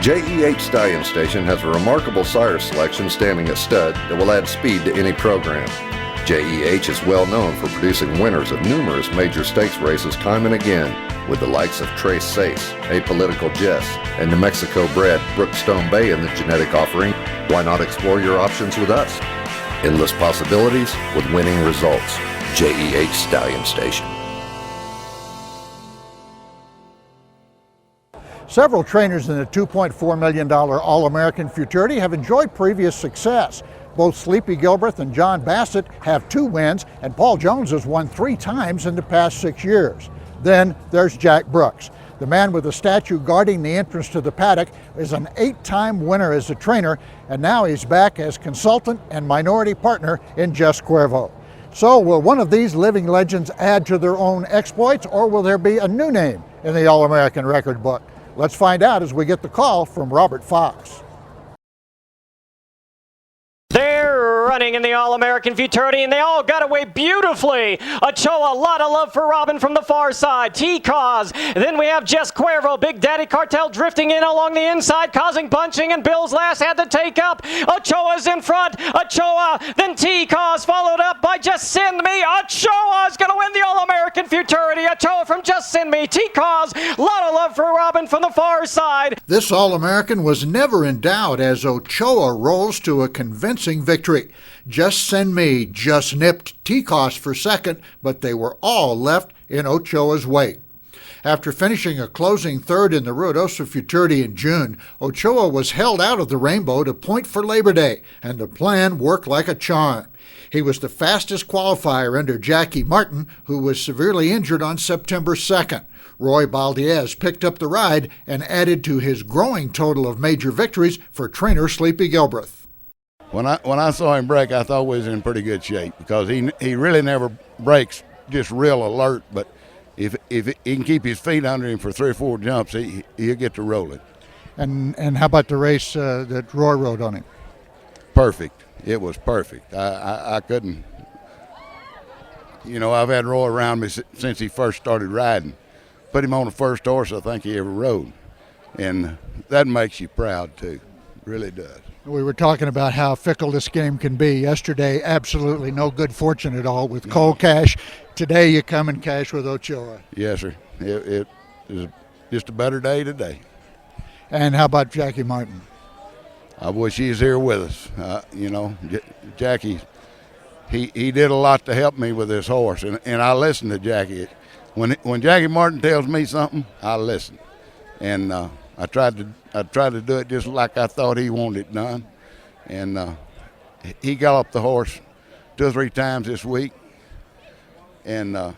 JEH Stallion Station has a remarkable sire selection standing at stud that will add speed to any program. JEH is well known for producing winners of numerous major stakes races time and again, with the likes of Trace Sace, Apolitical Jess, and New Mexico-bred Brookstone Bay in the genetic offering. Why not explore your options with us? Endless possibilities with winning results. JEH Stallion Station. Several trainers in the $2.4 million All-American Futurity have enjoyed previous success. Both Sleepy Gilbreth and John Bassett have 2 wins, and Paul Jones has won 3 times in the past 6 years. Then there's Jack Brooks. The man with the statue guarding the entrance to the paddock is an 8-time winner as a trainer, and now he's back as consultant and minority partner in Jess Cuervo. So will one of these living legends add to their own exploits, or will there be a new name in the All-American record book? Let's find out as we get the call from Robert Fox. They're running in the All-American Futurity, and they all got away beautifully. Ochoa, a lot of love for Robin from the far side. T-Cause. Then we have Jess Cuervo, Big Daddy Cartel drifting in along the inside, causing bunching, and Bill's last had to take up. Ochoa's in front. Ochoa, then T-Cause, followed up by Just Send Me. Ochoa's going to win the All-American Futurity. Ochoa from Just Send Me. T-Cause, a lot of love for Robin from the far side. This All-American was never in doubt as Ochoa rolls to a convincing victory. Just Send Me just nipped T-Cause for second, but they were all left in Ochoa's wake. After finishing a closing third in the RUIDOSO Futurity in June, Ochoa was held out of the rainbow to point for Labor Day, and the plan worked like a charm. He was the fastest qualifier under Jackie Martin, who was severely injured on September 2nd. Roy Baldiez picked up the ride and added to his growing total of major victories for trainer Sleepy Gilbreth. When I saw him break, I thought we was in pretty good shape because he really never breaks just real alert. But if he can keep his feet under him for 3 or 4 jumps, he'll get to rolling. And how about the race that Roy rode on him? Perfect. It was perfect. I couldn't. You know, I've had Roy around me since he first started riding. Put him on the first horse I think he ever rode, and that makes you proud too. Really does. We were talking about how fickle this game can be. Yesterday, absolutely no good fortune at all with Cole Cash. Today, you come and cash with Ochoa. Yes, sir. It is just a better day today. And how about Jackie Martin? I wish he was here with us. You know, Jackie, he did a lot to help me with this horse, and I listen to Jackie. When Jackie Martin tells me something, I listen, and I tried to do it just like I thought he wanted it done, and he galloped the horse 2 or 3 times this week, and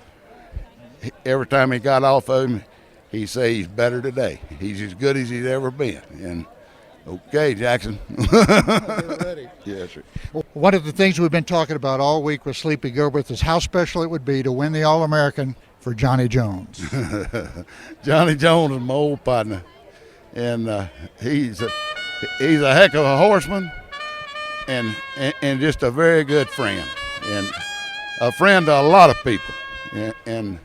every time he got off of him, he said he's better today. He's as good as he's ever been. And okay, Jackson. You're ready. Yes, sir. One of the things we've been talking about all week with Sleepy Gilbreth is how special it would be to win the All-American for Johnny Jones. Johnny Jones is my old partner. And he's a heck of a horseman, and just a very good friend, and a friend to a lot of people. And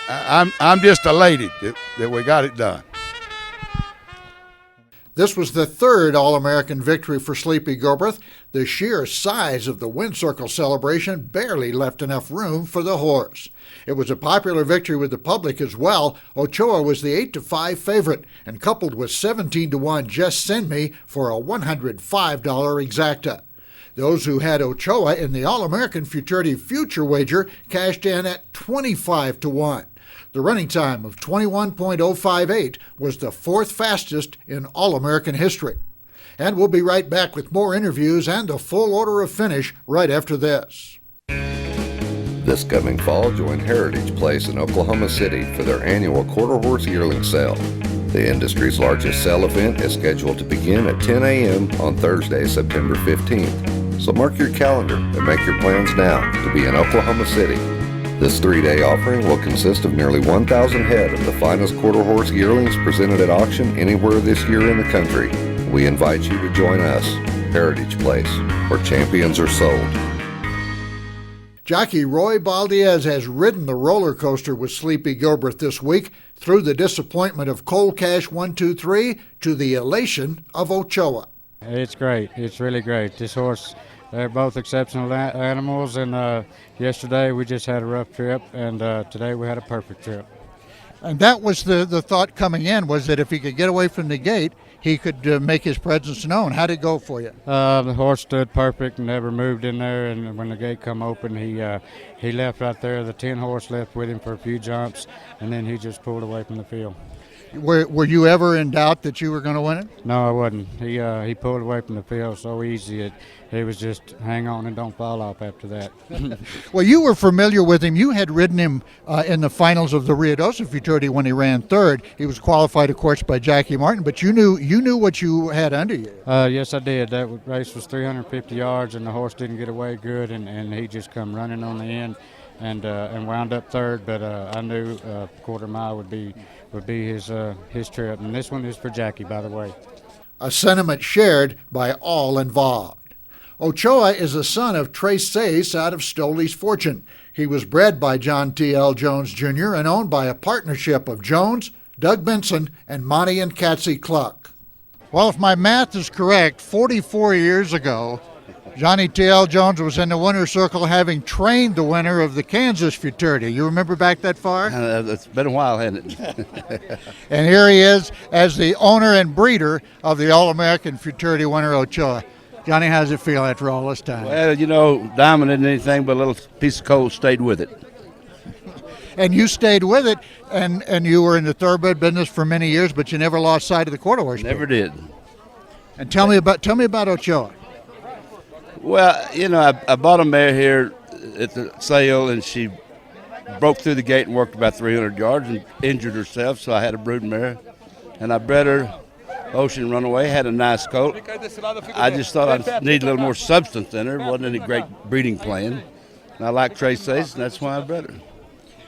I'm just elated that we got it done. This was the 3rd All-American victory for Sleepy Gilbreth. The sheer size of the Wind Circle celebration barely left enough room for the horse. It was a popular victory with the public as well. Ochoa was the 8-5 favorite, and coupled with 17-1 Just Send Me for a $105 exacta. Those who had Ochoa in the All-American Futurity Future wager cashed in at 25-1. The running time of 21.058 was the 4th fastest in All-American history. And we'll be right back with more interviews and a full order of finish right after this. This coming fall, join Heritage Place in Oklahoma City for their annual quarter horse yearling sale. The industry's largest sale event is scheduled to begin at 10 a.m. on Thursday, September 15th. So mark your calendar and make your plans now to be in Oklahoma City. This 3-day offering will consist of nearly 1,000 head of the finest quarter horse yearlings presented at auction anywhere this year in the country. We invite you to join us, Heritage Place, where champions are sold. Jockey Roy Baldiez has ridden the roller coaster with Sleepy Gilbert this week, through the disappointment of Cold Cash 123 to the elation of Ochoa. It's great. It's really great. This horse, they're both exceptional animals, and yesterday we just had a rough trip, and today we had a perfect trip. And that was the thought coming in, was that if he could get away from the gate, he could make his presence known. How did it go for you? The horse stood perfect and never moved in there, and when the gate come open, he left right there. The 10 horse left with him for a few jumps, and then he just pulled away from the field. Were you ever in doubt that you were going to win it? No, I wasn't. He pulled away from the field so easy. He was just hang on and don't fall off after that. Well, you were familiar with him. You had ridden him in the finals of the RUIDOSO Futurity when he ran third. He was qualified, of course, by Jackie Martin, but you knew what you had under you. Yes, I did. That race was 350 yards, and the horse didn't get away good, and he just come running on the end and wound up third. But I knew quarter mile would be his trip, and this one is for Jackie, by the way. A sentiment shared by all involved. Ochoa is a son of Trace Sayce out of Stoley's Fortune. He was bred by John T.L. Jones Jr. and owned by a partnership of Jones, Doug Benson, and Monty and Catsy Cluck. Well, if my math is correct, 44 years ago, Johnny T.L. Jones was in the winner's circle, having trained the winner of the Kansas Futurity. You remember back that far? It's been a while, hasn't it? And here he is as the owner and breeder of the All-American Futurity winner, Ochoa. Johnny, how does it feel after all this time? Well, you know, Diamond isn't anything but a little piece of coal stayed with it. And you stayed with it, and you were in the thoroughbred business for many years, but you never lost sight of the quarter horse. Never did. And tell me about Ochoa. Well, you know, I bought a mare here at the sale, and she broke through the gate and worked about 300 yards and injured herself, so I had a brood mare. And I bred her Ocean Runaway, had a nice coat. I just thought I needed a little more substance in her. It wasn't any great breeding plan. And I like Trace Sayce, and that's why I bred her.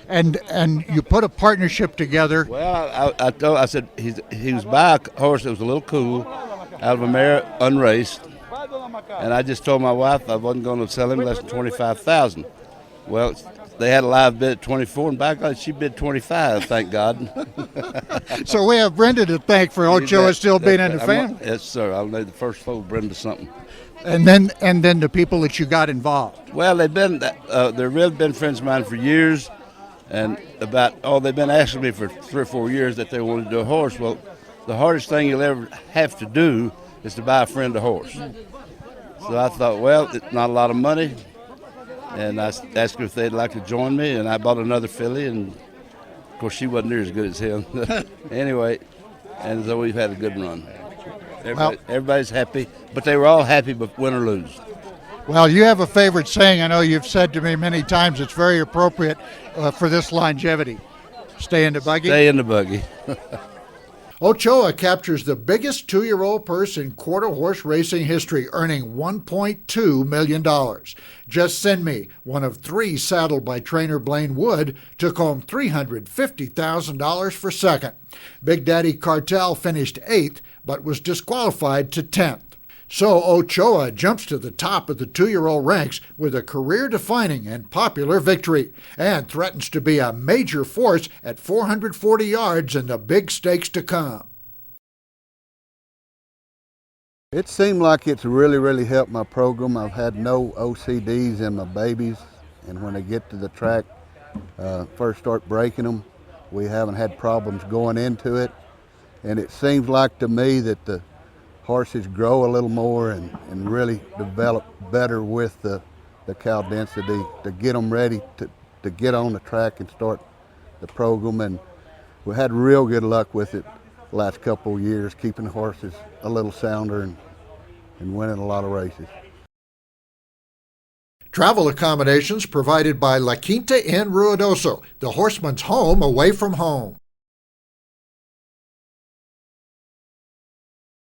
And you put a partnership together. Well, I said he was by a horse that was a little cool, out of a mare unraced. And I just told my wife I wasn't going to sell him less than $25,000. Well, they had a live bid at 24, and by God, she bid 25. Thank God. So we have Brenda to thank for Ochoa still being in the family. Yes, sir. I'll lay the first fold Brenda something. And then the people that you got involved. Well, they've really been friends of mine for years, and they've been asking me for 3 or 4 years that they wanted to do a horse. Well, the hardest thing you'll ever have to do is to buy a friend a horse. So I thought, well, it's not a lot of money, and I asked her if they'd like to join me, and I bought another filly, and of course she wasn't near as good as him. Anyway, and so we've had a good run. Everybody's happy, but they were all happy, but win or lose. Well, you have a favorite saying I know you've said to me many times. It's very appropriate for this longevity. Stay in the buggy? Stay in the buggy. Ochoa captures the biggest 2-year-old purse in quarter horse racing history, earning $1.2 million. Just Send Me, one of 3 saddled by trainer Blaine Wood, took home $350,000 for second. Big Daddy Cartel finished 8th, but was disqualified to 10th. So Ochoa jumps to the top of the 2-year-old ranks with a career-defining and popular victory, and threatens to be a major force at 440 yards in the big stakes to come. It seemed like it's really helped my program. I've had no OCDs in my babies, and when they get to the track, first start breaking them, we haven't had problems going into it. And it seems like to me that the horses grow a little more and really develop better with the cow density to get them ready to get on the track and start the program. And we had real good luck with it the last couple of years, keeping the horses a little sounder and winning a lot of races. Travel accommodations provided by La Quinta Inn Ruidoso, the horseman's home away from home.